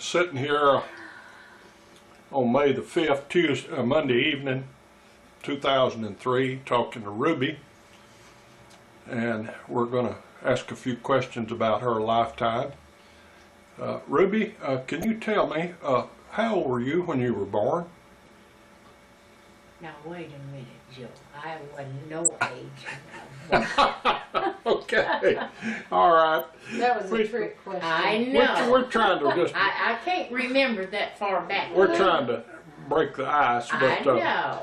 sitting here on May the 5th, Monday evening, 2003, talking to Ruby, and we're going to ask a few questions about her lifetime. Ruby, can you tell me, how old were you when you were born? Now wait a minute, Joe. I wasn't no age. Okay, all right. That was a trick question. I know. We're trying to just, I can't remember that far back. we're trying to break the ice, I but know.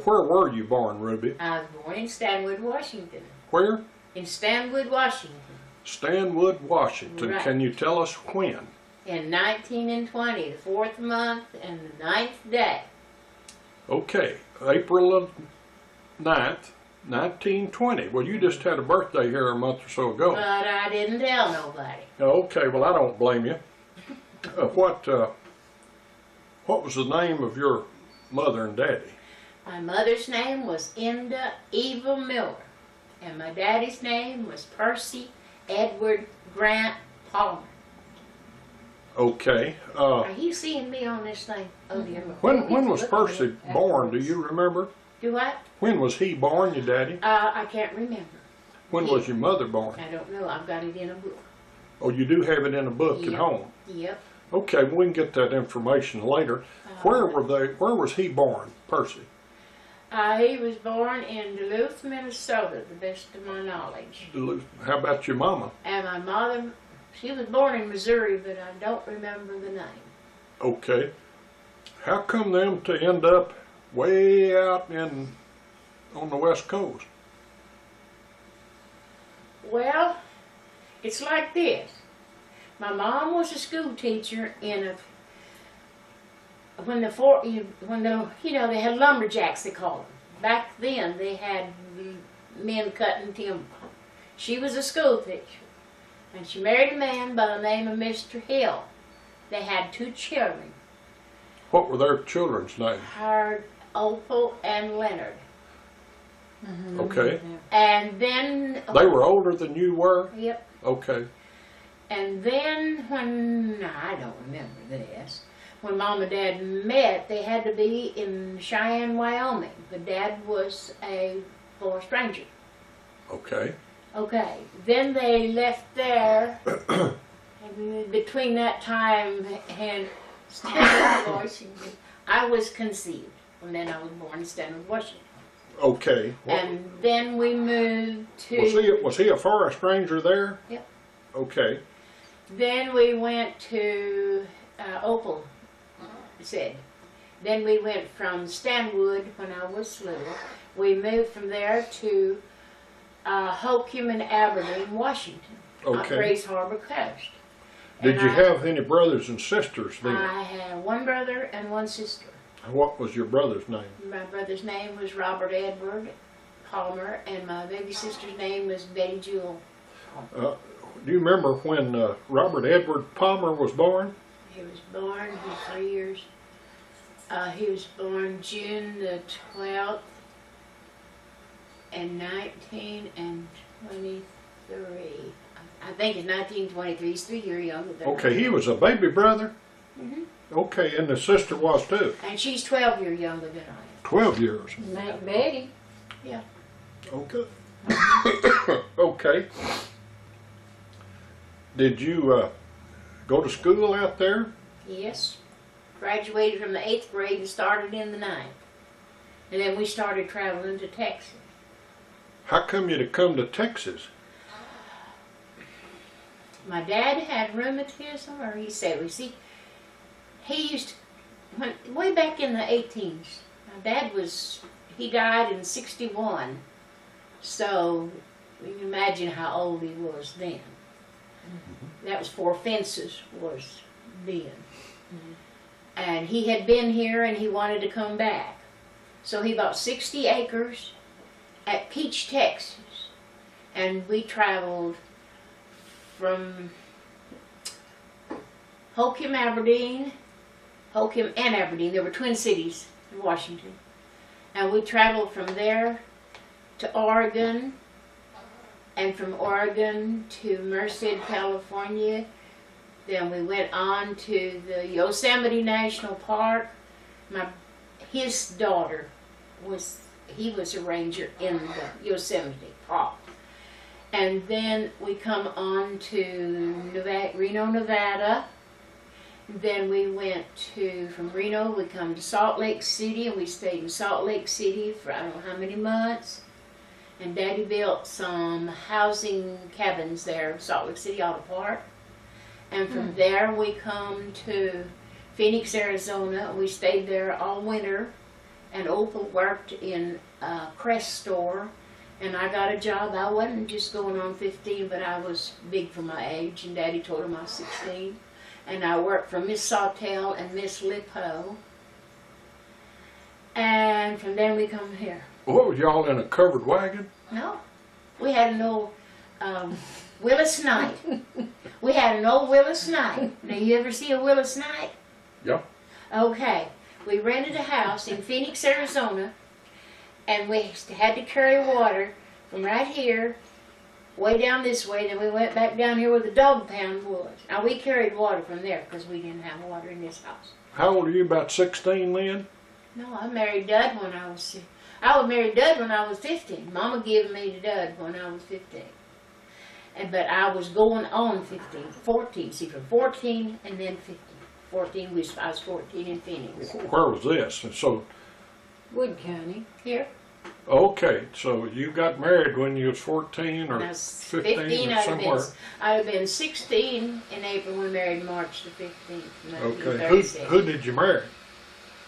where were you born, Ruby? I was born in Stanwood, Washington. Where? In Stanwood, Washington. Stanwood, Washington. Right. Can you tell us when? In 1920, the 4th month and the 9th day. Okay, April 9th, 1920. Well, you just had a birthday here a month or so ago. But I didn't tell nobody. Okay, well, I don't blame you. What was the name of your mother and daddy? My mother's name was Eva Miller. And my daddy's name was Percy Edward Grant Palmer. Okay. Are you seeing me on this thing? Oh dear. When was Percy born? Do you remember? Do what? When was he born, your daddy? I can't remember. When was your mother born? I don't know. I've got it in a book. Oh, you do have it in a book at Yep. home. Yep. Okay, well, we can get that information later. Where was he born, Percy? He was born in Duluth, Minnesota, the best of my knowledge. How about your mama? And my mother, she was born in Missouri, but I don't remember the name. Okay. How come them to end up way out on the West Coast? Well, it's like this. My mom was a school teacher when they had lumberjacks, they called them. Back then they had men cutting timber. She was a school teacher, and she married a man by the name of Mr. Hill. They had 2 children, What were their children's names? Howard, Opal, and Leonard. Okay. And then They were older than you were? Yep. Okay. And then I don't remember this. When Mom and Dad met, they had to be in Cheyenne, Wyoming. But Dad was a forest ranger. Okay. Okay. Then they left there. And between that time and Stanwood, Washington, I was conceived. And then I was born in Stanwood, Washington. Okay. And then we moved to... Was he a forest ranger there? Yep. Okay. Then we went to Opal, said. Then we went from Stanwood when I was little. We moved from there to Holcomb and Aberdeen, Washington, on Grays Harbor coast. Did you have any brothers and sisters then? I had 1 brother and 1 sister. What was your brother's name? My brother's name was Robert Edward Palmer, and my baby sister's name was Betty Jewell. Do you remember when Robert Edward Palmer was born? He was born, he's 3 years. He was born June the 12th in 1923. I think it's 1923. He's 3 years younger than Okay, me. he was a baby brother? Mm-hmm. Okay, and the sister was too? And she's 12 years younger than I am. 12 years. Aunt Betty. Yeah. Okay. Okay. Did you go to school out there? Yes. Graduated from the 8th grade and started in the 9th. And then we started traveling to Texas. How come you to come to Texas? My dad had rheumatism, or he said, he used to, way back in the 18s, my dad he died in 61, so you can imagine how old he was then. That was 4 fences was then. And he had been here and he wanted to come back. So he bought 60 acres at Peach, Texas, and we traveled from Holcomb and Aberdeen, there were twin cities in Washington. And we traveled from there to Oregon, and from Oregon to Merced, California, Then we went on to the Yosemite National Park. His daughter he was a ranger in the Yosemite Park. And then we come on to Reno, Nevada. Then we went from Reno, we come to Salt Lake City, and we stayed in Salt Lake City for I don't know how many months. And Daddy built some housing cabins there in Salt Lake City Auto Park. And from there we come to Phoenix, Arizona. We stayed there all winter. And Opal worked in a press store. And I got a job. I wasn't just going on 15, but I was big for my age. And Daddy told him I was 16. And I worked for Miss Sawtelle and Miss Lipo. And from there we come here. What, was y'all in a covered wagon? No, we had an old Willis Knight. We had an old Willis Knight. Now, you ever see a Willis Knight? Yeah. Okay, we rented a house in Phoenix, Arizona, and we had to carry water from right here way down this way. Then we went back down here where the dog pound was. Now, we carried water from there because we didn't have water in this house. How old are you? About 16 then? No, I married Dud when I was married Dud when I was 15. Mama gave me to Dud when I was 15. But I was going on 14. See, from 14 and then 15. 14, I was 14 in Phoenix. Where was this? And so, Wood County. Here. okay, so you got married when you was 14 or When I was 15 or somewhere. I'd have been 16 in April. We married March the 15th, Okay, 1936. who did you marry?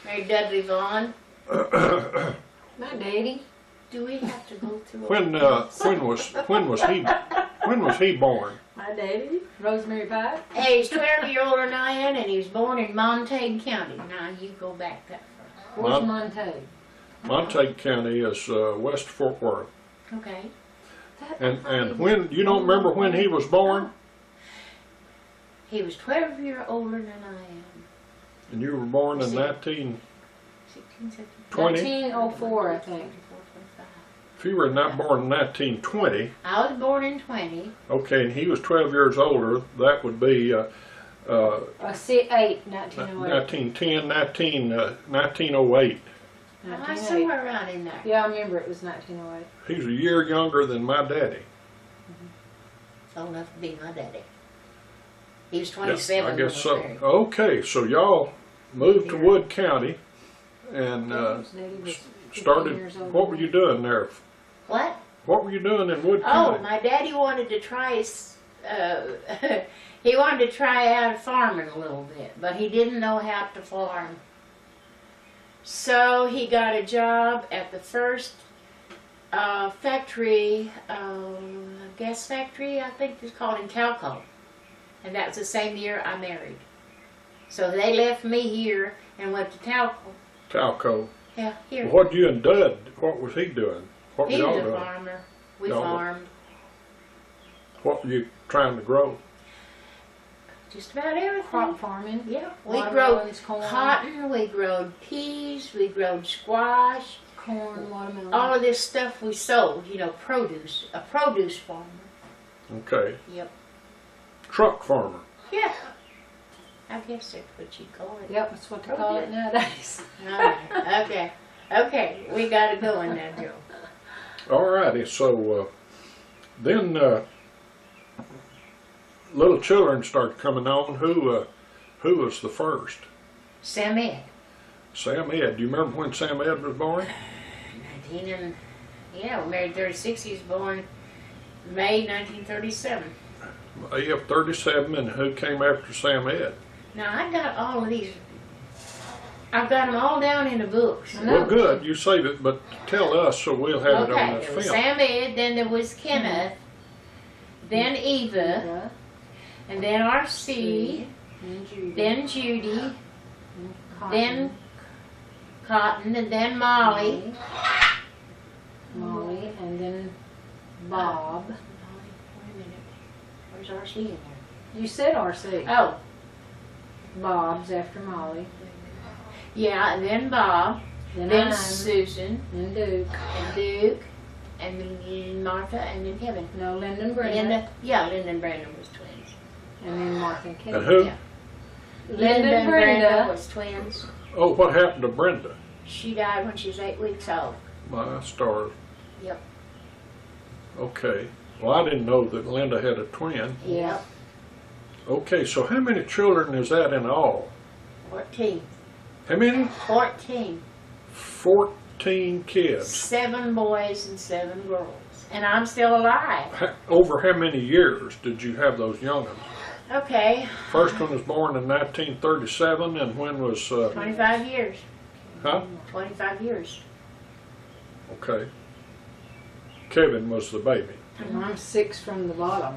Married Dudley Vaughn. My daddy. Do we have to go through? When was he born? My daddy. Rosemary Pike. Hey, he's 12 years older than I am, and he was born in Montague County. Now you go back that far. Where's Montague? Montague County is west of Fort Worth. Okay. And when you don't remember when he was born? He was 12 years older than I am. And you were born in 16, 20? 1904, I think. 24, 25. If you were not born in 1920, I was born in 20. okay, and he was 12 years older, that would be 1908. 1910, 1908. I was somewhere around in there. Yeah, I remember it was 1908. He's a year younger than my daddy. Old enough to be my daddy. He was Yeah, 27. I when guess we so. married. Okay, so y'all moved to Wood County and Daddy was 15 started, years old. what were you doing there? What? What were you doing in Wood Oh, County? my daddy wanted to try he wanted to try out farming a little bit, but he didn't know how to farm. So he got a job at the first factory, gas factory, I think it's called, in Talco. And that was the same year I married. So they left me here and went to Talco. Talco. Yeah, here. What you and Dud, what was he doing? What were He y'all was a doing? farmer. We Y'all were- farmed What were you trying to grow? just about everything. Crop farming. Yeah, we grow Watermelons, corn. cotton, we growed peas, we growed squash. Corn, watermelon. All of this stuff we sold, you know, produce. A produce farmer. Okay. Yep. Truck farmer. Yeah. I guess that's what you call it. Yep, that's what they call it nowadays. All right. Okay. Okay. We got to go in now, Joe. Alrighty, so then little children started coming on. Who was the first? Sam Ed. Sam Ed. Do you remember when Sam Ed was born? 19 and, yeah, we married 36. He was born May 1937. AF 37, and who came after Sam Ed? Now, I got all of these. I've got them all down in the books. I know. Well, good. You saved it, but tell us so we'll have it on Okay, this there was film. Sam Ed, then there was Kenneth, then Eva, Yeah. and then R.C., And Judy. then Judy, Cotton. then Cotton, and then Molly. Molly, and then Bob. Wait a minute. Where's R.C. in there? You said RC. Oh, Bob's after Molly. yeah, and then Bob, Then then I'm, Susan, then Duke. and Duke, and then Martha, and then Kevin. No, Lyndon Brenda. Linda, yeah, Linda and Brandon was twins. and then Martha and Kevin. And who? Yeah. Linda and Brenda. was twins. Oh, what happened to Brenda? She died when she was 8 weeks old. My stars. Yep. Okay. Well, I didn't know that Linda had a twin. Yep. Okay, so how many children is that in all? 14. How many? 14. 14 kids. 7 boys and 7 girls. And I'm still alive. Over how many years did you have those young ones? Okay. First one was born in 1937, and when was, 25 years. huh? 25 years. Okay. Kevin was the baby. And I'm 6 from the bottom.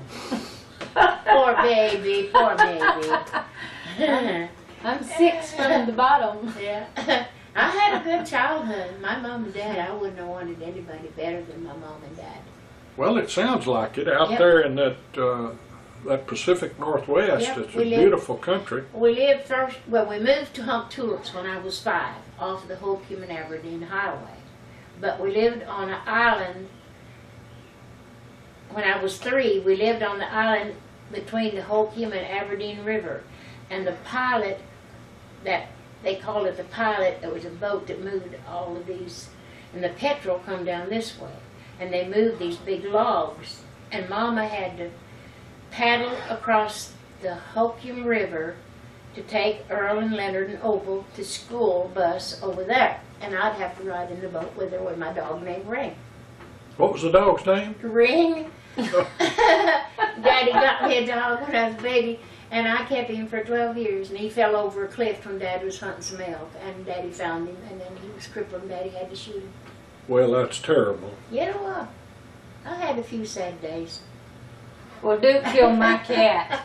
Poor baby, poor baby. I'm 6 from the bottom. Yeah. I had a good childhood. My mom and dad, I wouldn't have wanted anybody better than my mom and dad. Well, it sounds like it out Yep. there in that that Pacific Northwest. Yep, It's a we live- beautiful country. We lived first, well, we moved to Hump Tulips when I was 5, off the Holcomb and Aberdeen Highway. But we lived on an island, when I was 3, we lived on the island between the Holcomb and Aberdeen River. And the pilot, that they called it the pilot, it was a boat that moved all of these, and the petrol come down this way. And they moved these big logs, and Mama had to paddle across the Holcomb River to take Earl and Leonard and Opal to school bus over there. And I'd have to ride in the boat with her with my dog named Ring. What was the dog's name? Ring? Daddy got me a dog when I was a baby, and I kept him for 12 years, and he fell over a cliff when Dad was hunting some elk, and Daddy found him, and then he was crippled, and Daddy had to shoot him. Well, that's terrible. You know what? I had a few sad days. Well, Duke killed my cat.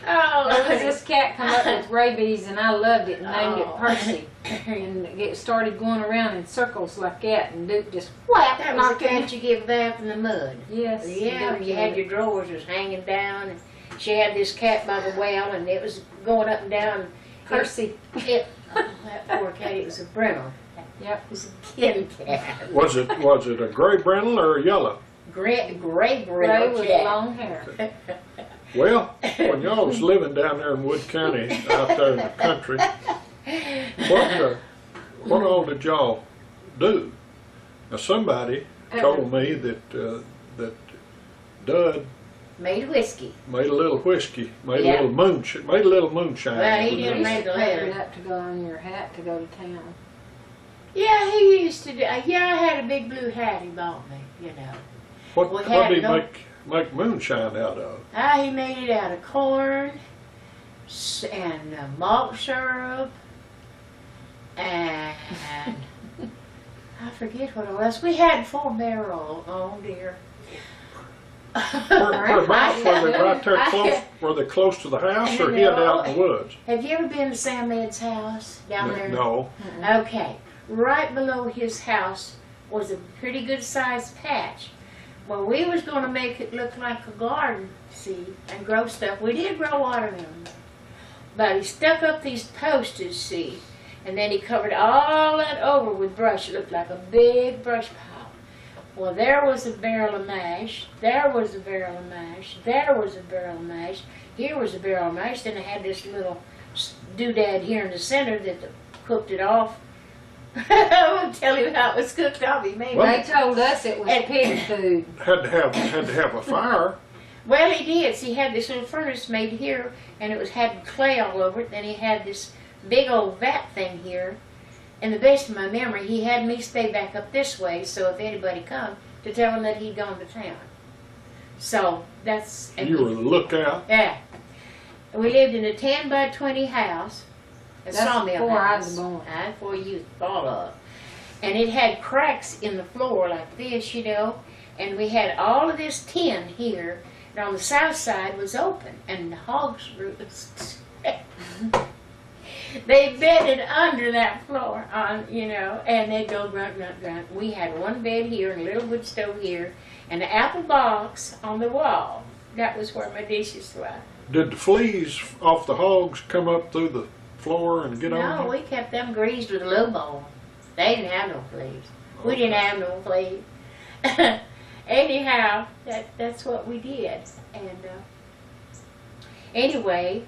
Oh, Because this cat come up with rabies and I loved it and named it Oh. Percy. And it started going around in circles like that and Duke just whap that was the knocked him. cat you give a bath in the mud. Yes. Yeah, Duke you had did. your drawers was hanging down, and she had this cat by the well, and it was going up and down. Percy. That poor cat, it was a Brennel. Yep. It was a kin cat. Was it a gray brindle or a yellow? Gray Gray Brennel with cat. long hair. Well, when y'all was living down there in Wood County, out there in the country, what all did y'all do? Now somebody told me that that Dud Made whiskey. made a little whiskey, made Yeah. a little moonshine, made a little moonshine. Well, he You didn't used make to the cover letter. it up to go on your hat to go to town. Yeah, he used to do. Yeah, I had a big blue hat he bought me. You know. What We did had he no- make moonshine out of? He made it out of corn and malt syrup and I forget what else. We had 4 barrel. Oh dear. Whereabouts were they right there I- close? Were they close to the house or hid No. out in the woods? Have you ever been to Sam Ed's house down there? No. Okay. Right below his house was a pretty good sized patch. Well, we was going to make it look like a garden, see, and grow stuff. We did grow watermelon. But he stuck up these posters, see, and then he covered all that over with brush. It looked like a big brush pile. Well, there was a barrel of mash, there was a barrel of mash, there was a barrel of mash, here was a barrel of mash, then I had this little doodad here in the center that cooked it off. I won't tell you how it was cooked off. He made Well- They told us it was pig food. Had to have a fire. Well, he did. So he had this little furnace made here, and it was had clay all over it. Then he had this big old vat thing here. And the best of my memory, he had me stay back up this way, so if anybody come, to tell them that he'd gone to town. So that's. and You he- were the lookout. Yeah. We lived in a 10 by 20 house, a That's sawmill before I house. was born. Before you thought of. And it had cracks in the floor like this, you know. And we had all of this tin here, and on the south side was open, and the hogs were. They bedded under that floor, you know, and they'd go grunt, grunt, grunt. We had one bed here and a little wood stove here, and an apple box on the wall. That was where my dishes were. Did the fleas off the hogs come up through the floor and get on No, you? we kept them greased with a low ball. They didn't have no fleas. We didn't have no fleas. Anyhow, that's what we did. And Anyway,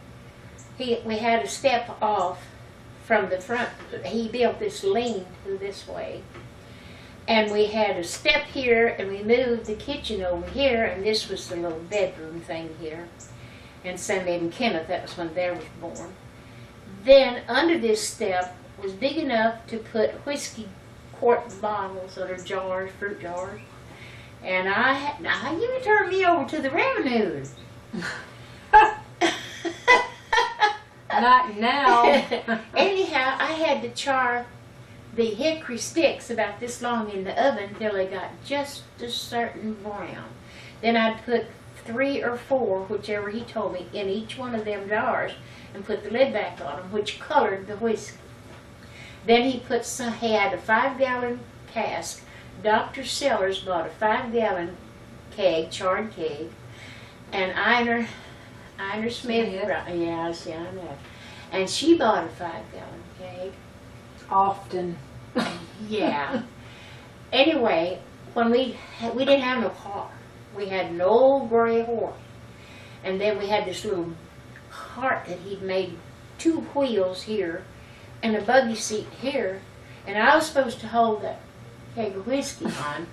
we had a step off from the front. He built this lean-to this way. And we had a step here, and we moved the kitchen over here, and this was the little bedroom thing here. And Sam and Kenneth, that was when they was born. Then under this step was big enough to put whiskey quart bottles that are jars, fruit jars. And now you turn me over to the revenues. Not now. Anyhow, I had to char the hickory sticks about this long in the oven till they got just a certain brown. Then I'd put 3 or 4, whichever he told me, in each one of them jars and put the lid back on them, which colored the whiskey. Then he had a 5-gallon cask. Dr. Sellers bought a 5-gallon keg, charred keg, and Einer Smith, Yeah. yeah, see, I know. And she bought a 5-gallon keg. Often. Yeah. Anyway, when we didn't have no car. We had an old gray horse. And then we had this little cart that he'd made 2 wheels here and a buggy seat here. And I was supposed to hold that keg of whiskey on.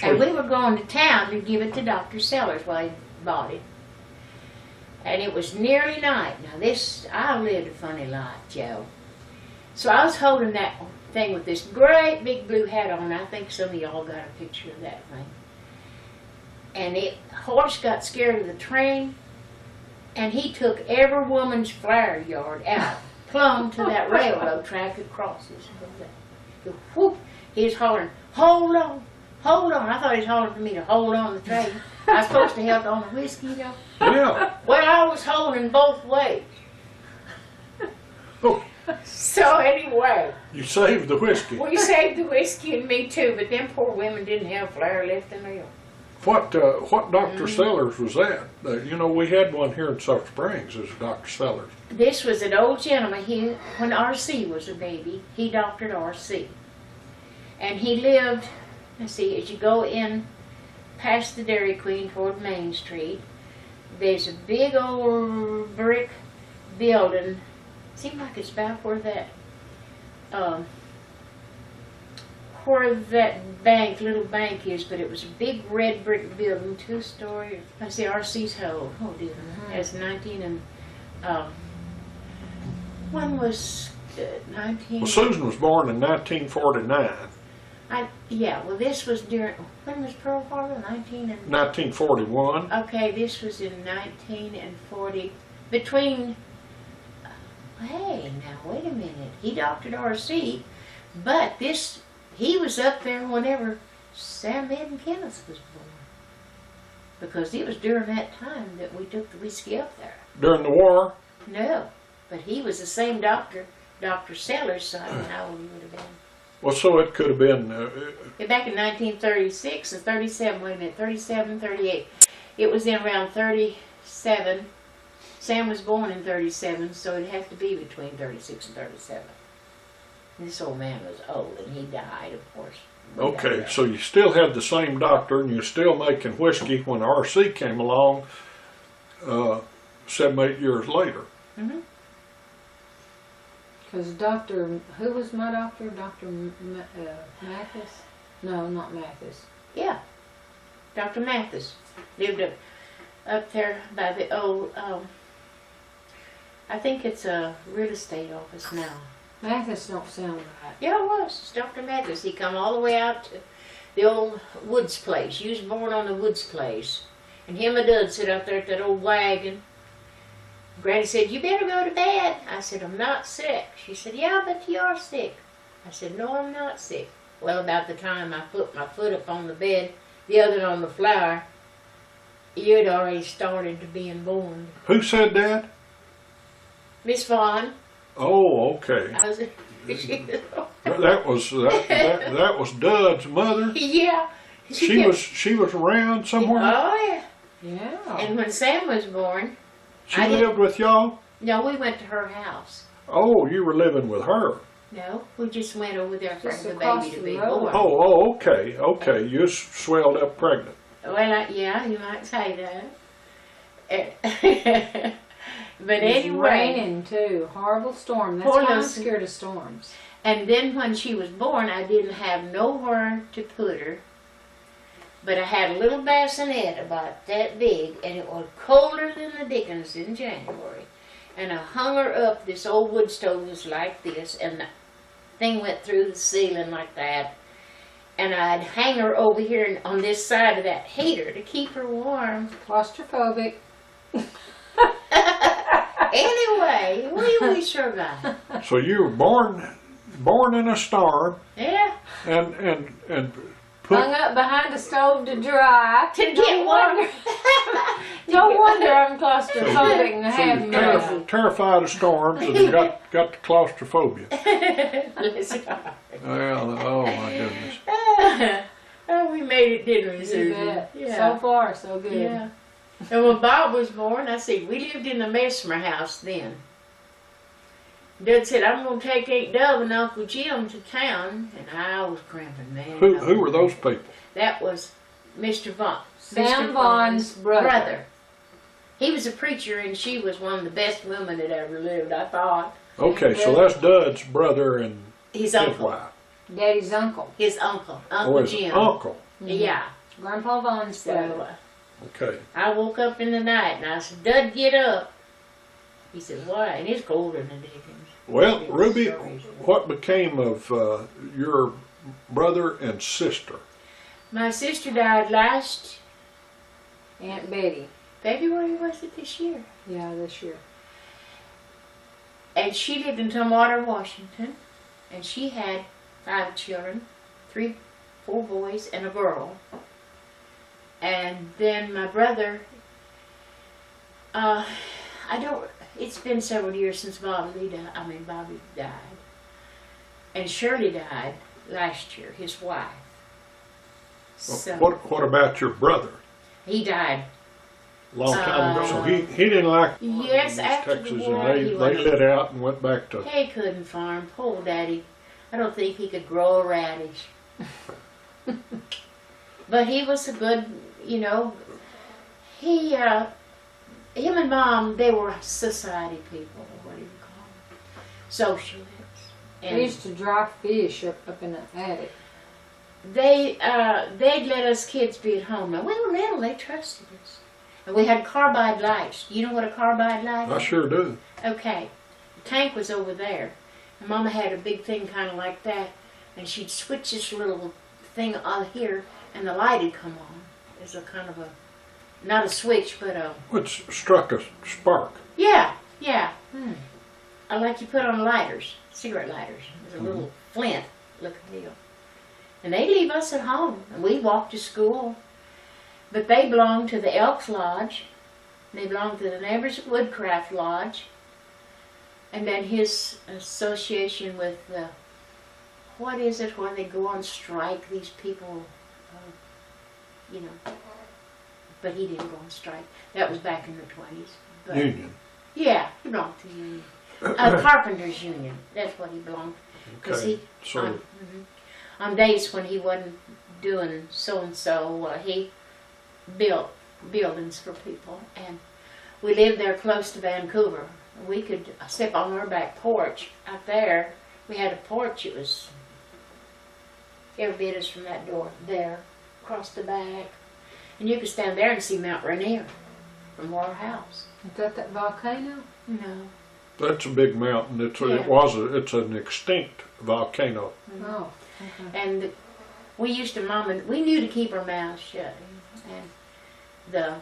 And we were going to town to give it to Dr. Sellers while he bought it. And it was nearly night. Now I lived a funny life, Joe. So I was holding that thing with this great big blue hat on. I think some of y'all got a picture of that thing. And horse got scared of the train, and he took every woman's flower yard out, plumb to that railroad track that crosses. Whoop, he was hollering, hold on, hold on. I thought he was hollering for me to hold on the train. I was supposed to help on the whiskey, you know. Yeah. Well, I was holding both ways. Oh, So anyway, you saved the whiskey. we saved the whiskey and me too, but them poor women didn't have flour left in them. What Dr. Sellers was that? You know, we had one here in Salt Springs as Dr. Sellers. This was an old gentleman. When R.C. was a baby, he doctored R.C. And he lived, let's see, as you go in past the Dairy Queen toward Main Street, there's a big old brick building. Seems like it's about where that little bank is, but it was a big red brick building, 2-story. Let's see, R.C.'s how old? Oh dear, as 19 and when was 19? Well, Susan was born in 1949. Yeah, well this was when was Pearl Harbor? 1941. Okay, this was in 1940. Between, hey, now wait a minute. He doctored R.C., but he was up there whenever Sam Ed and Kenneth was born. Because it was during that time that we took the whiskey up there. During the war? No, but he was the same doctor, Dr. Sellers, so I don't know how old he would have been. Well, so it could have been... Back in 1936 and 37, wait a minute, 37, 38. It was in around 37. Sam was born in 37, so it'd have to be between 36 and 37. This old man was old, and he died, of course. Okay, so you still had the same doctor, and you're still making whiskey when R.C. came along 7, 8 years later. Mm-hmm. Because who was my doctor? Dr. Mathis? No, not Mathis. Yeah, Dr. Mathis lived up there by the old, I think it's a real estate office now. Mathis don't sound right. Yeah, it was. It's Dr. Mathis. He come all the way out to the old Woods place. You was born on the Woods place. And him and Dud sit out there at that old wagon. Granny said, you better go to bed. I said, I'm not sick. She said, yeah, but you are sick. I said, no, I'm not sick. Well, about the time I put my foot up on the bed, the other on the floor, you had already started to being born. Who said that? Miss Vaughn. Oh, okay. I was, That was Dud's mother. yeah. She was around somewhere. Oh, yeah. Yeah. And when Sam was born, She lived with y'all? no, we went to her house. Oh, you were living with her. No, we just went over there for Just the across baby to the be road. born. Oh, okay. You swelled up pregnant. Well, yeah, you might say that. But It was anyway, raining too. Horrible storm. That's Poor why I'm Lucy. scared of storms. and then when she was born, I didn't have nowhere to put her. But I had a little bassinet about that big, and it was colder than the dickens in January. And I hung her up. This old wood stove was like this, and the thing went through the ceiling like that. And I'd hang her over here on this side of that heater to keep her warm. Claustrophobic. Anyway, we sure got it. So you were born in a storm, Yeah, and put. Hung up behind the stove to dry. to get warm. No wonder I'm claustrophobic and So have you're no. terrified of storms, and you got the claustrophobia. Listen. Well, oh my goodness. Oh, we made it, didn't we, You Susan? bet. Yeah. So far, so good. Yeah. And when Bob was born, I said, we lived in the Mesmer house then. Dad said, I'm going to take Aunt Dove and Uncle Jim to town. And I was cramping, man. Who were those people? That was Mr. Vaughn. Sam Mr. Vaughn's brother. He was a preacher, and she was one of the best women that ever lived, I thought. Okay, so that's Dud's brother and His his uncle. wife. Daddy's uncle. His uncle. Or Uncle his Jim. uncle. Yeah. Grandpa Vaughn's So brother. Okay. I woke up in the night, and I said, Dud, get up. He said, why? And it's colder than Dickens. Well, It was Ruby, so easy. what became of your brother and sister? My sister died last Aunt Betty. February, was it this year? Yeah, this year. And she lived in Tumwater, Washington. And she had 5 children, 4 boys and a girl. And then my brother, it's been several years since Bobby died. And Shirley died last year, his wife. So What about your brother? he died. Long time ago. So he didn't like Yes, East after Texas, the war, and he they was. lit out and went back to. He couldn't farm. Poor daddy. I don't think he could grow a radish. But he was a good, him and Mom, they were society people, or what do you call them? Socialists. We And used to dry fish up in the attic. they'd let us kids be at home. Now, we were little, they trusted us. And we had carbide lights. You know what a carbide light is? I sure do. Okay, the tank was over there, and Mama had a big thing kind of like that, and she'd switch this little thing on here, and the light would come on. It's a kind of a, not a switch, but a, Which struck a spark. yeah. I like you put on lighters, cigarette lighters. It's a little flint looking deal. And they leave us at home, and we walked to school. But they belonged to the Elks Lodge. They belonged to the Neighbors of Woodcraft Lodge. And then his association with the, what is it, where they go on strike, these people, but he didn't go on strike. That was back in the 20s. But, Union. yeah, he belonged to the Union. Carpenters Union, that's what he belonged to. 'Cause Okay. So on days when he wasn't doing so-and-so, he built buildings for people. And we lived there close to Vancouver. We could step on our back porch out there. We had a porch. It was every bit as from that door there, across the back. And you could stand there and see Mount Rainier from our house. Is that volcano? No. that's a big mountain. It's Yeah. it's an extinct volcano. Oh, okay. And we used to, we knew to keep our mouths shut. And the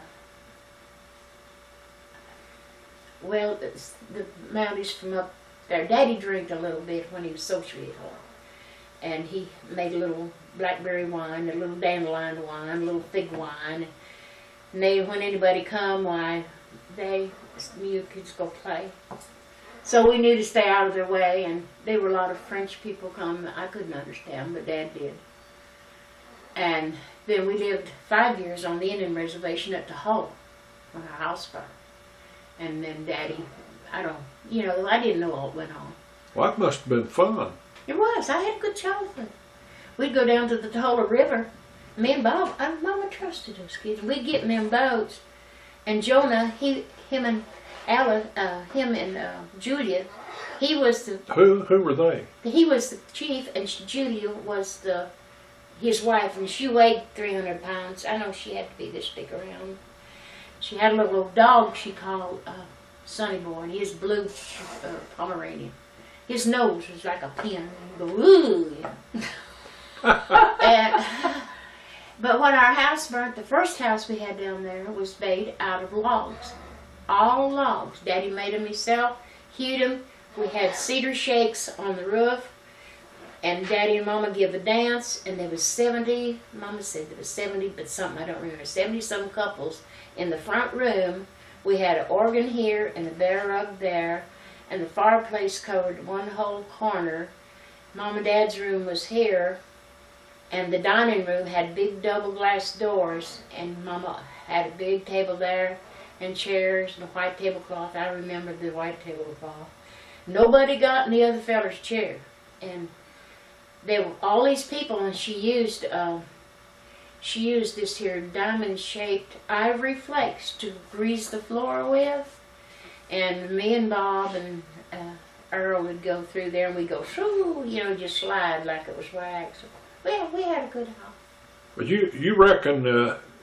Mounties from up there, Daddy drank a little bit when he was socially at home. And he made a little blackberry wine, a little dandelion wine, a little fig wine. And when anybody come, you kids go play. So we knew to stay out of their way, and there were a lot of French people come. I couldn't understand, but Dad did. And then we lived 5 years on the Indian reservation at Tahoe on a house fire. And then Daddy, I didn't know what went on. Well, that must have been fun. It was. I had a good childhood. We'd go down to the Tola River. Me and Bob, Mama trusted us kids. We'd get in them boats, And Jonah, him and Julia, he was the Who were they? chief, and Julia was his wife, and she weighed 300 pounds. I know she had to be this big around. She had a little dog she called Sonny Boy, and he was blue Pomeranian. His nose was like a pin. He'd go, ooh, yeah. But when our house burnt, the first house we had down there was made out of logs. All logs. Daddy made them himself, hewed them. We had cedar shakes on the roof. And Daddy and Mama gave a dance, and there was 70, Mama said there was 70, but something, I don't remember, 70-some couples in the front room. We had an organ here and a bear rug there, and the fireplace covered one whole corner. Mom and Dad's room was here, and the dining room had big double glass doors, and Mama had a big table there, and chairs, and a white tablecloth. I remember the white tablecloth. Nobody got in the other feller's chair, and there were all these people, and she used this here diamond-shaped ivory flakes to grease the floor with. And me and Bob and Earl would go through there, and we'd go, shoo, just slide like it was wax. Well, we had a good house. But you reckon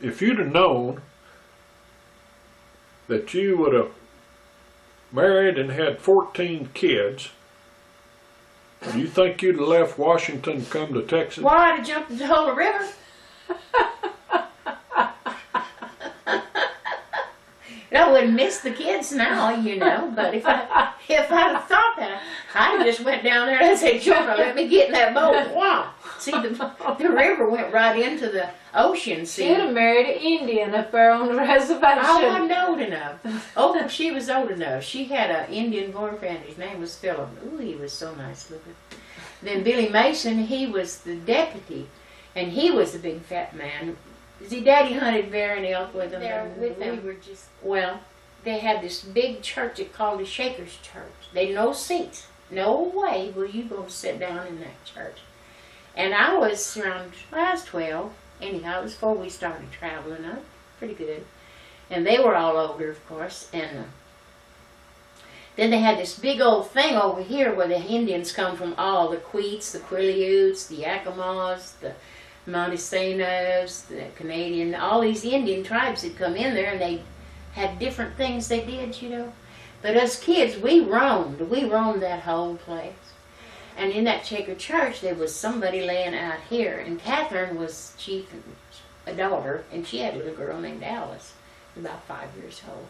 if you'd have known that you would have married and had 14 kids, do you think you'd have left Washington and come to Texas? Well, I'd have jumped into the whole river. I wouldn't miss the kids now, but if I'd have thought that, I'd have just went down there and said, Jonah, let me get in that boat. Wow. See, the river went right into the ocean. See, She'd have married an Indian up there on the reservation. I wasn't old enough. Oh, she was old enough. She had an Indian boyfriend. His name was Philip. Ooh, he was so nice looking. Then Billy Mason, he was the deputy, and he was the big fat man. See, Daddy hunted bear and elk with them. We were just, well, they had this big church they called the Shakers Church. They had no seats. No way were you going to sit down in that church. And I was around, I was 12. Anyhow, it was before we started traveling up. Pretty good. And they were all older, of course. And then they had this big old thing over here where the Indians come from all, the Queets, the Quileutes, the Yakimas, the Montesinos, the Canadian, all these Indian tribes had come in there, and they had different things they did, But as kids, we roamed that whole place. And in that Shaker church, there was somebody laying out here, and Catherine was chief, a daughter, and she had a little girl named Alice, about 5 years old.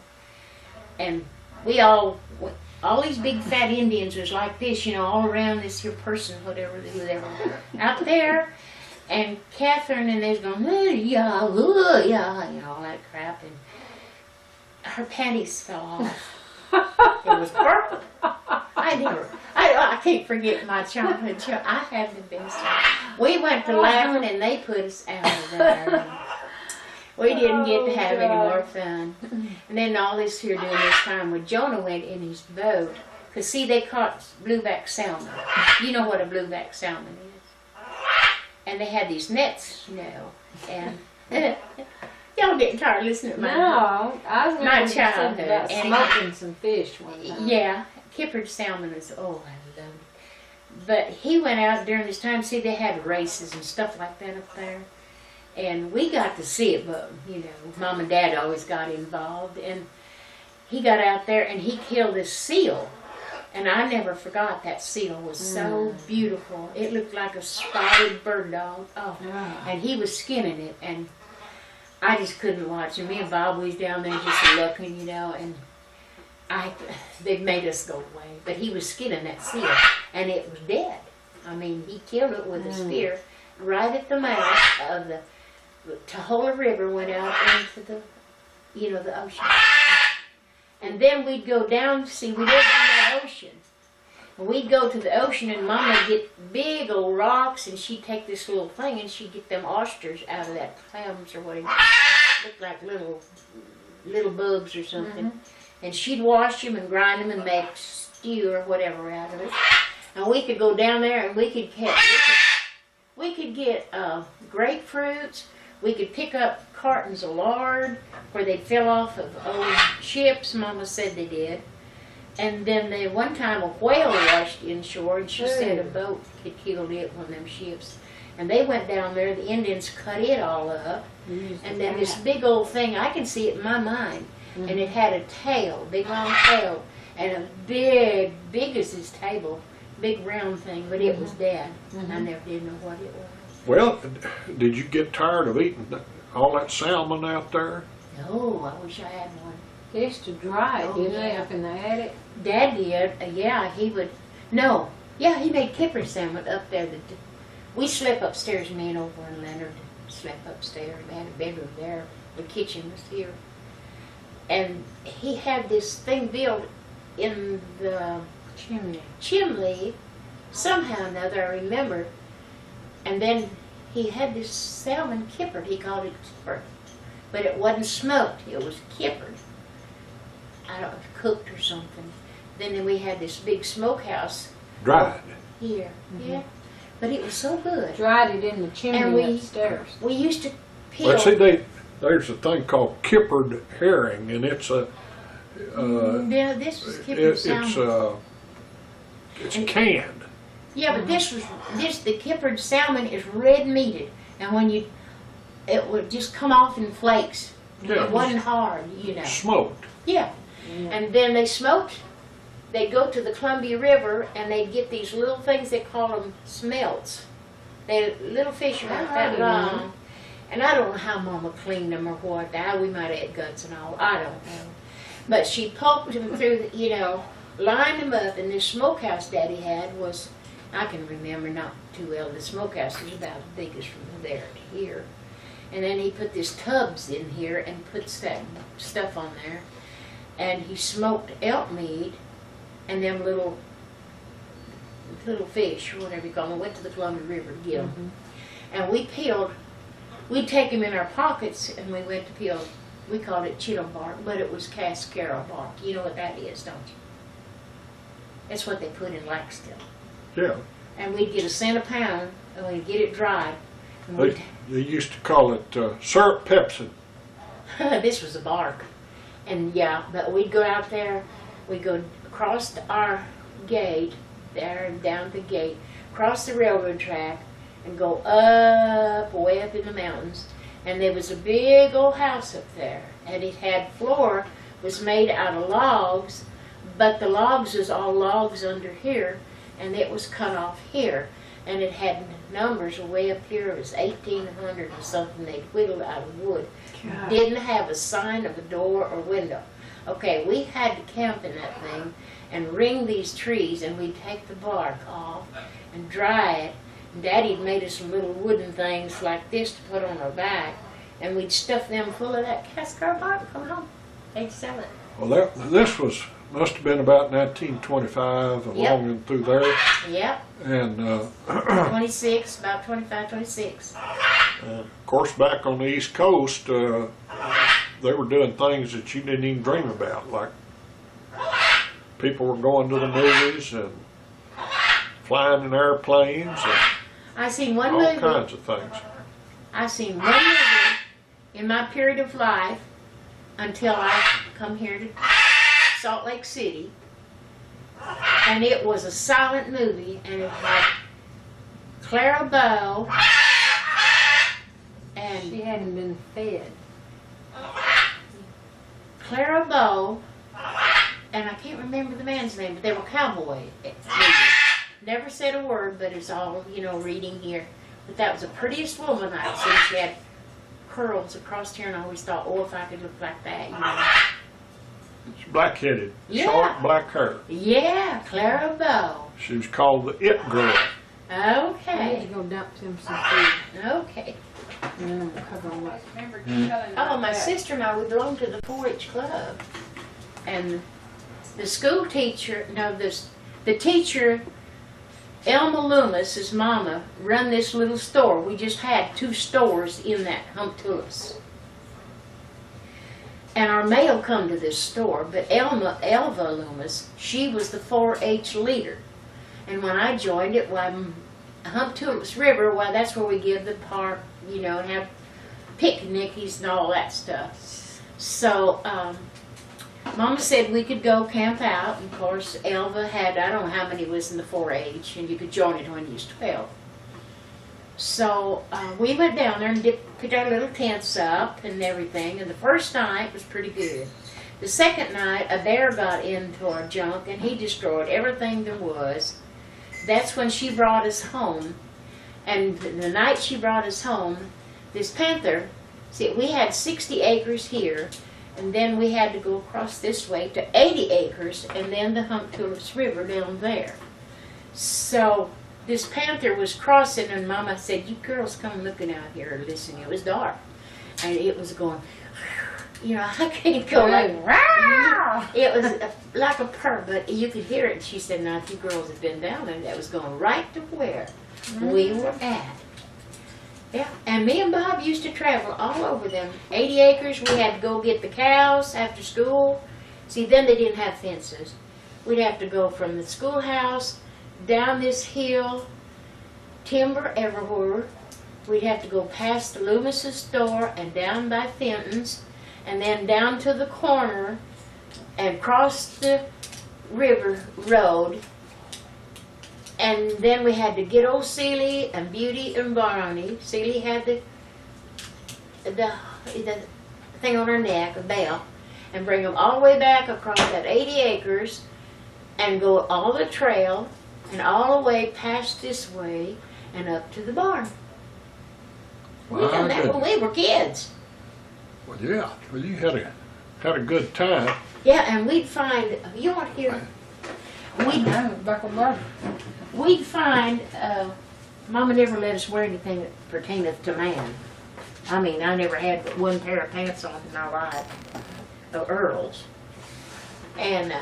And we all these big fat Indians was like this, all around this here person, whatever they were out there. And Catherine and they was going, yeah, all that crap, and her panties fell off. It was purple. I can't forget my childhood. I had the best time. We went to laughing, and they put us out of there. We didn't get to have any more fun. And then all this here during this time when Jonah went in his boat, because see, they caught blueback salmon. You know what a blueback salmon is. And they had these nets, and y'all getting tired listening to No, I was my about childhood. smoking some fish one time. Yeah, kippered salmon is, I loved it. But he went out during this time, see, they had races and stuff like that up there. And we got to see it, but, Mom and Dad always got involved. And he got out there and he killed this seal. And I never forgot that seal was so beautiful. It looked like a spotted bird dog. Oh, and he was skinning it, and I just couldn't watch him. Me and Bob was down there just looking, and they made us go away. But he was skinning that seal, and it was dead. I mean, he killed it with a spear right at the mouth of the Tahoe River. Went out into the, the ocean. And then we'd go down, see, we lived in the ocean. And we'd go to the ocean, and Mama would get big old rocks, and she'd take this little thing, and she'd get them oysters out of that clams or whatever. Looked like little bugs or something. And she'd wash them and grind them and make stew or whatever out of it. And we could go down there, and we could get grapefruits. We could pick up cartons of lard where they fell off of old ships. Mama said they did. And then one time a whale washed inshore, and she said a boat had killed it, one of them ships. And they went down there, the Indians cut it all up. And then this big old thing, I can see it in my mind. And it had a tail, big long tail, and a big as this table, big round thing, but it was dead. I never did know what it was. Well, did you get tired of eating all that salmon out there? No, I wish I had one. They used to dry it, Oh, didn't they, yeah. up in the attic? Dad did, yeah, he would, no, yeah, he made kipper salmon up there. We slept upstairs, me and over and Leonard slept upstairs. We had a bedroom there, the kitchen was here. And he had this thing built in the chimney, somehow or another, I remember. And then he had this salmon kippered, he called it kippered. But it wasn't smoked, it was kippered. I don't know, cooked or something. Then we had this big smokehouse Dried. here, yeah. But it was so good. Dried it in the chimney And we- upstairs. We used to peel. Well, see, there's a thing called kippered herring, and it's a Yeah, this was kippered salmon. it's canned. Yeah, but the kippered salmon is red meated, and when it would just come off in flakes. Yeah. It wasn't hard, you know. Smoked. Yeah. And then they smoked. They'd go to the Columbia River and they'd get these little things, they call them smelts. They're little fish about that long. And I don't know how Mama cleaned them or what. We might have had guts and all. I don't know. But she poked them through, lined them up. And this smokehouse Daddy had was, I can remember not too well, the smokehouse was about as big as from there to here. And then he put these tubs in here and puts that stuff on there. And he smoked elk meat and them little fish, or whatever you call them. We went to the Columbia River to get them. And we peeled, we'd take them in our pockets and we went to peel, we called it chitttle bark, but it was cascara bark. You know what that is, don't you? That's what they put in Laxton. Yeah. And we'd get $1 a pound and we'd get it dried. And we'd They used to call it syrup pepsin. this was the bark. And yeah, but we'd go out there, we'd go across our gate, there down the gate, cross the railroad track, and go up, way up in the mountains. And there was a big old house up there, and it had floor, was made out of logs, but the logs was all logs under here, and it was cut off here. And it had numbers way up here, it was 1800 or something they'd whittled out of wood. God. Didn't have a sign of a door or window. Okay, we had to camp in that thing and ring these trees, and we'd take the bark off and dry it. And Daddy'd made us some little wooden things like this to put on our back, and we'd stuff them full of that cascara bark and come home. They'd sell it. Well, this must have been about 1925, along and through there. Yep, And 26, about 25, 26. of course, back on the East Coast, they were doing things that you didn't even dream about, like people were going to the movies and flying in airplanes and I seen one all movie. kinds of things. I seen one movie in my period of life until I come here to Salt Lake City, and it was a silent movie, and it had Clara Bow She and hadn't been fed. Clara Bow, and I can't remember the man's name, but they were cowboy movies. Never said a word, but it's all, reading here. But that was the prettiest woman I'd seen. She had curls across here, and I always thought, if I could look like that, It's black-headed, Yeah. short black hair. Yeah, Clara Bow. She was called the It Girl. I need Okay, to go dump them some food. okay. And then I'm gonna cover them up. Remember telling Oh, my that. sister and I, we belonged to the 4-H club. And the school teacher, the teacher, Elma Loomis, his mama, run this little store. We just had 2 stores in that Humptulis. And our mail come to this store, but Elva Loomis, she was the 4-H leader. And when I joined it, Humptulis River, that's where we give the park, have picnics and all that stuff. So, Mama said we could go camp out. And of course, Elva had, I don't know how many was in the 4-H, and you could join it when you was 12. So we went down there and put our little tents up and everything. And the first night was pretty good. The second night, a bear got into our junk and he destroyed everything there was. That's when she brought us home. And the night she brought us home, this panther, see, we had 60 acres here, and then we had to go across this way to 80 acres, and then the Humptulis River down there. So this panther was crossing, and Mama said, "You girls come looking out here and listen." It was dark, and it was going, you know, I can't go like, "Rawr!" It was like a purr, but you could hear it. And she said, "Now, if you girls had been down there, that was going right to where we were at." Yeah, and me and Bob used to travel all over them 80 acres. We had to go get the cows after school. See, then they didn't have fences. We'd have to go from the schoolhouse down this hill, timber everywhere. We'd have to go past the Loomis's store and down by Fenton's, and then down to the corner and cross the river road. And then we had to get old Seeley and Beauty and Barney. Seeley had the thing on her neck, a bell, and bring them all the way back across that 80 acres and go all the trail and all the way past this way and up to the barn. We done that when we were kids. Well, yeah. Well, you had a good time. Yeah, and we'd find, you want to hear, we'd find, Mama never let us wear anything that pertaineth to man. I mean, I never had but one pair of pants on in my life, of Earl's. And,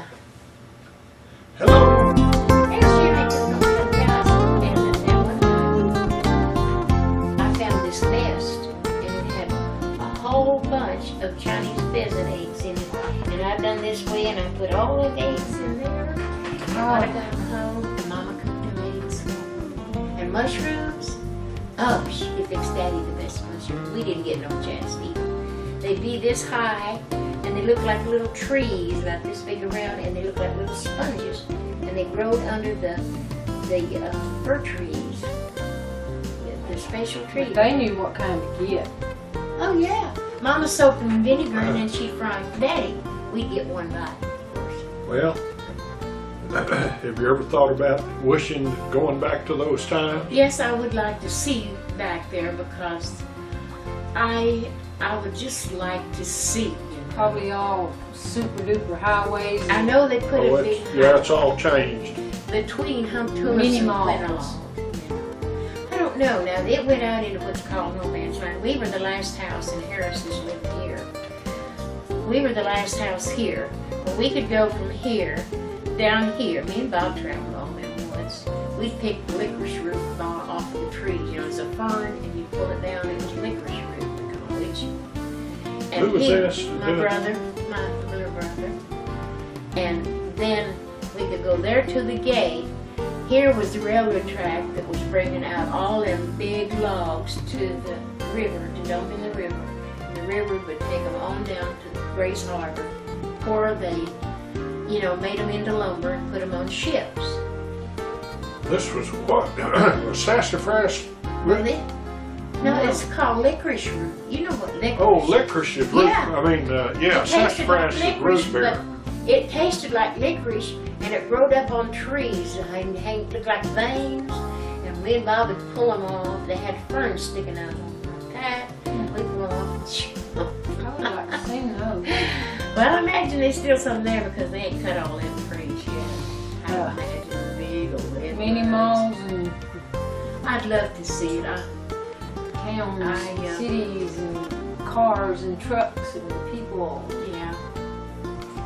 Hello. and she had just come to the house, and one time, I found this nest, and it had a whole bunch of Chinese pheasant eggs in it. And I've done this way, and I put all the eggs in there. When I got home, and Mama cooked them eggs. And mushrooms, oh, she could fix Daddy the best mushrooms. We didn't get no chance to eat them. They'd be this high, and they look like little trees, about this big around, and they look like little sponges. And they growed under the fir trees, the special trees. But they knew what kind to get. Oh yeah, Mama soaked them in vinegar, and then she fried Daddy. We'd get one bite first. Well, have you ever thought about going back to those times? Yes, I would like to see you back there because I would just like to see you. Probably all super duper highways. I know they put a big Yeah, it's all changed. between Humptulis Mini and malls. Quinault. I don't know. Now it went out into what's called no man's land. We were the last house, and Harris's lived here. We were the last house here. But we could go from here down here. Me and Bob traveled all them woods. We'd pick the licorice root off of the trees. You know, it's a fern, and you pull it down, and it's licorice root, we call it. And Who was this? my brother, my little brother. And then we could go there to the gate. Here was the railroad track that was bringing out all them big logs to the river, to dump in the river. And the river would take them on down to Grace Harbor, where they, you know, made them into lumber and put them on ships. This was what? Sassafras? Really? No, it's called licorice root. You know what licorice? Oh, licorice is root. Yeah. I mean, yeah, It tasted like sassafras is licorice, root beer. but it tasted like licorice, and it growed up on trees and looked like veins. And me and Bob would pull them off. They had ferns sticking out of them like that. We pull them off. I would like to see those. Well, I imagine there's still some there because they ain't cut all them trees yet. I imagine big old red Mini ferns. malls and I'd love to see it. towns, cities and cars and trucks and people. Yeah.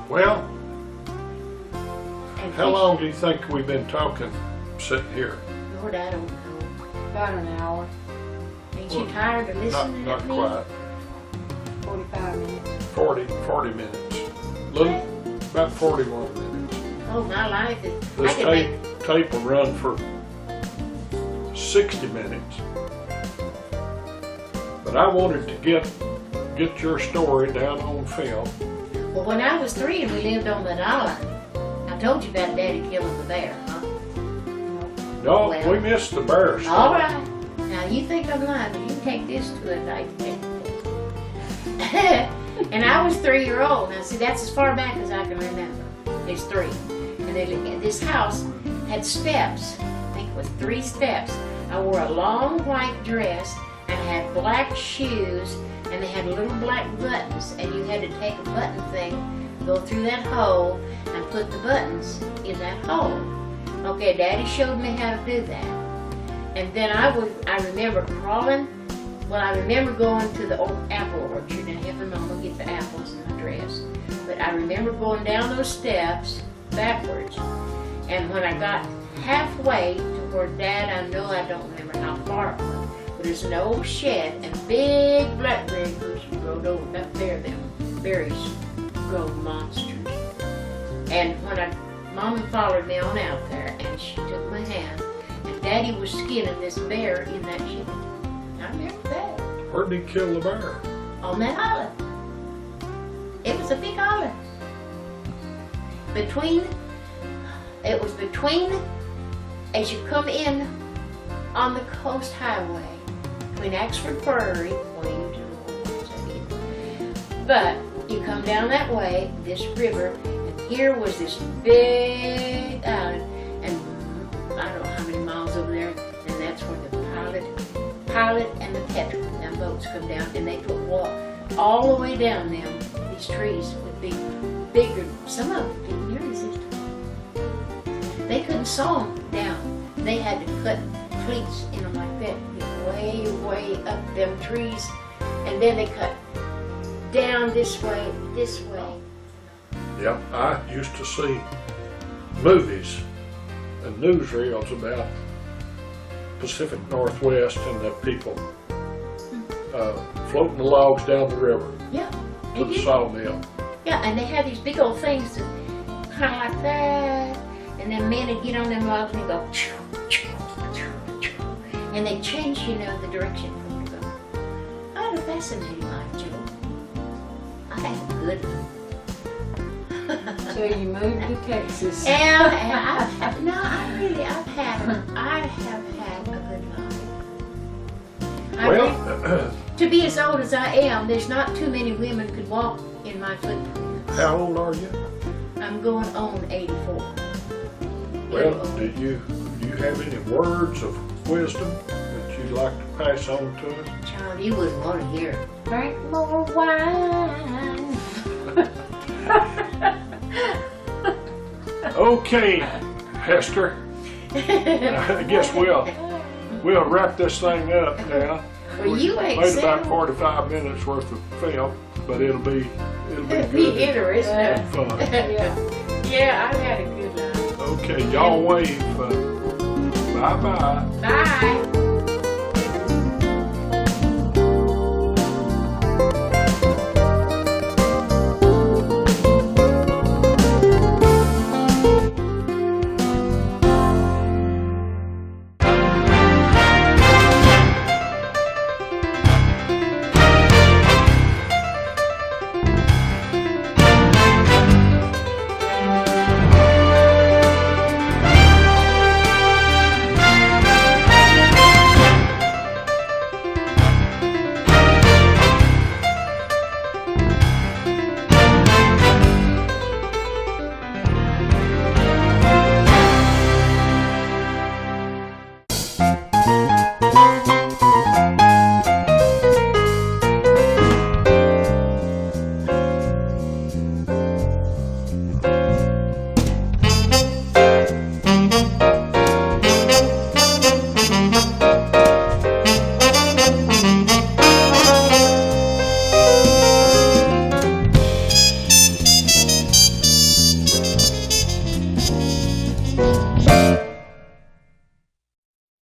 Well, And how long do you think we've been talking sitting here? Lord, I don't know. About an hour, Ain't you tired of listening Not to me? quite. 45 minutes. 40 minutes. About 41 minutes. Oh, my life is. This I could make tape will run for 60 minutes. But I wanted to get your story down on film. Well, when I was 3 and we lived on that island, I told you about Daddy killing the bear, huh? No, Well. we missed the bear story. All right. Now you think I'm lying, but you can take this to a night. And I was 3-year-old. Now see, that's as far back as I can remember. It's 3. And this house had steps. I think it was 3 steps. I wore a long white dress and had black shoes, and they had little black buttons, and you had to take a button thing, go through that hole, and put the buttons in that hole. Okay, Daddy showed me how to do that. And then I remember crawling. Well, I remember going to the old apple orchard and helping Mama get the apples in my dress. But I remember going down those steps backwards. And when I got halfway to where Dad, I don't remember how far it was, but there's an old shed and big blackberry bushes growed over up there. Them berries grow monsters. And when Mama followed me on out there, and she took my hand, and Daddy was skinning this bear in that shed. I remember that. Where'd he kill the bear? On that island. It was a big island. It was between, as you come in on the coast highway, between Axford Prairie, but you come down that way, this river, and here was this big island, and I don't know how many miles over there, and that's where the Pilot and the Petrel, them boats come down, and they put water all the way down them. These trees would be bigger. Some of them didn't nearly exist. They couldn't saw them down. They had to cut cleats in them like that, way, way up them trees, and then they cut down this way, this way. Yep, I used to see movies and newsreels about Pacific Northwest and the people floating the logs down the river Yeah, to they the did. sawmill. Yeah, and they had these big old things that kind of like that, and then men would get on them logs and they'd go, choo, choo, choo, choo, and they change, the direction for them to go. I had a fascinating life, Joe. I had a good one. So you moved to Texas. And I've had, no, I've had a good life. Well, To be as old as I am, there's not too many women could walk in my footprints. how old are you? I'm going on 84. Well, do you have any words of wisdom that you'd like to pass on to us? Child, you wouldn't want to hear it. Drink more wine. Okay, Hester. I guess we'll wrap this thing up now. Well, you ain't Made about saying- 45 minutes worth of film, but it'll be It'd be good interesting. and fun. Yeah. Yeah, I've had a good life. Okay, y'all wave. Bye-bye. Bye.